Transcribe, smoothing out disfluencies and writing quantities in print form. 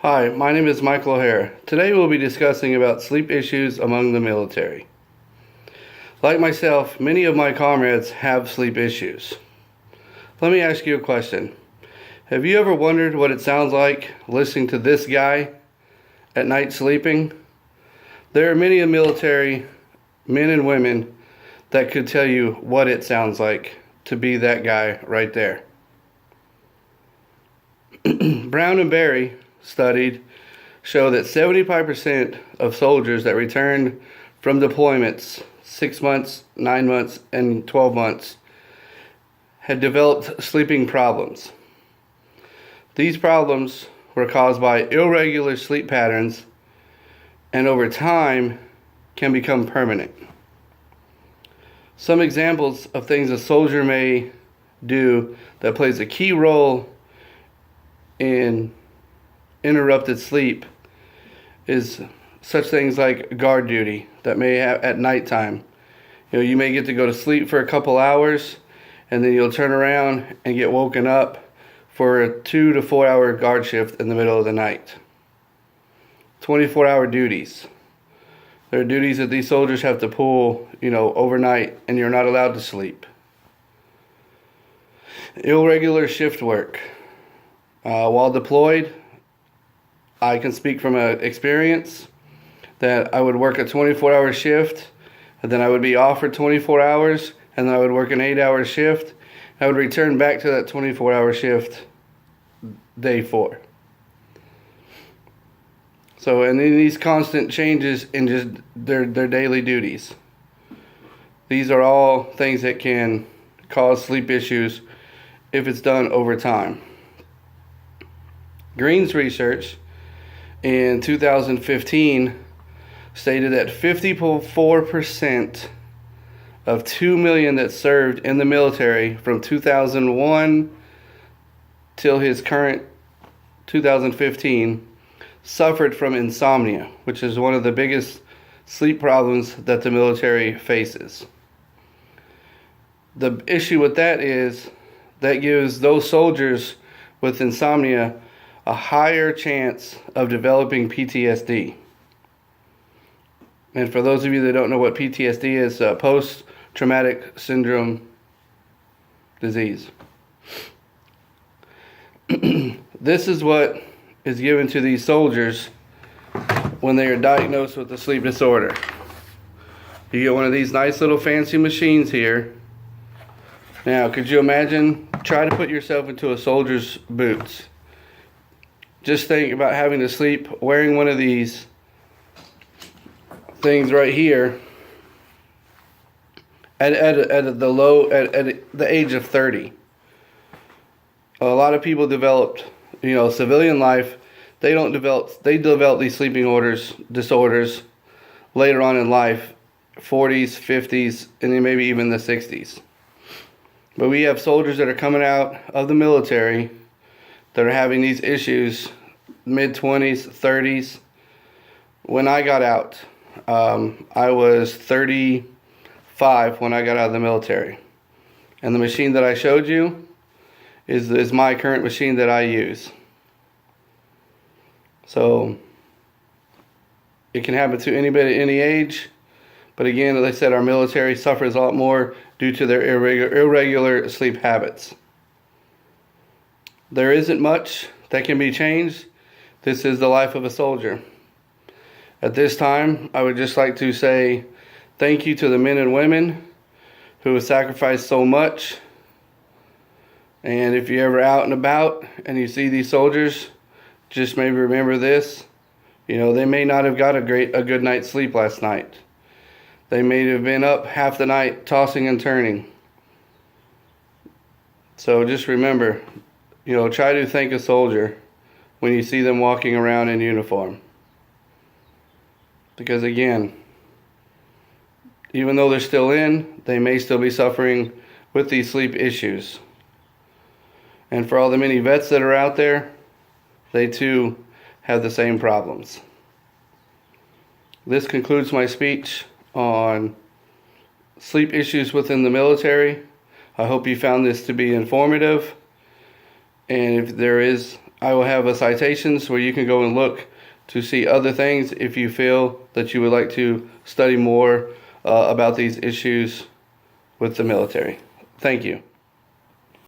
Hi, my name is Michael O'Hare. Today we'll be discussing about sleep issues among the military. Like myself, many of my comrades have sleep issues. Let me ask you a question. Have you ever wondered what it sounds like listening to this guy at night sleeping? There are many military men and women that could tell you what it sounds like to be that guy right there. Brown and Berry studied show that 75% of soldiers that returned from deployments 6 months, 9 months, and 12 months had developed sleeping problems. These problems were caused by irregular sleep patterns and over time can become permanent. Some examples of things a soldier may do that plays a key role in interrupted sleep is such things like guard duty that may have at nighttime. You may get to go to sleep for a couple hours and then you'll turn around and get woken up for a 2 to 4 hour guard shift in the middle of the night. 24-hour duties. There are duties that these soldiers have to pull, overnight, and you're not allowed to sleep. Irregular shift work. While deployed, I can speak from experience that I would work a 24-hour shift, and then I would be off for 24 hours, and then I would work an 8-hour shift. I would return back to that 24-hour shift day 4. So, and then these constant changes in just their daily duties. These are all things that can cause sleep issues if it's done over time. Green's research in 2015 stated that 54% of 2 million that served in the military from 2001 till his current 2015 suffered from insomnia, which is one of the biggest sleep problems that the military faces. The issue with that is that gives those soldiers with insomnia a higher chance of developing PTSD. And for those of you that don't know what PTSD is, post-traumatic syndrome disease. This is what is given to these soldiers when they are diagnosed with a sleep disorder. You get one of these nice little fancy machines here. Now, could you imagine? Try to put yourself into a soldier's boots. Just think about having to sleep wearing one of these things right here at the age of 30. A lot of people developed, civilian life. They develop these sleeping disorders later on in life, 40s, 50s, and then maybe even the 60s. But we have soldiers that are coming out of the military that are having these issues, mid-20s, 30s. When I got out, I was 35 when I got out of the military. And the machine that I showed you is my current machine that I use. So it can happen to anybody at any age. But again, as I said, our military suffers a lot more due to their irregular sleep habits. There isn't much that can be changed. This is the life of a soldier. At this time, I would just like to say thank you to the men and women who have sacrificed so much. And if you're ever out and about and you see these soldiers, just maybe remember this. They may not have got a good night's sleep last night. They may have been up half the night tossing and turning. So just remember, try to thank a soldier when you see them walking around in uniform. Because again, even though they're still in, they may still be suffering with these sleep issues. And for all the many vets that are out there, they too have the same problems. This concludes my speech on sleep issues within the military. I hope you found this to be informative. And if there is I will have a citations where you can go and look to see other things if you feel that you would like to study more about these issues with the military. Thank you.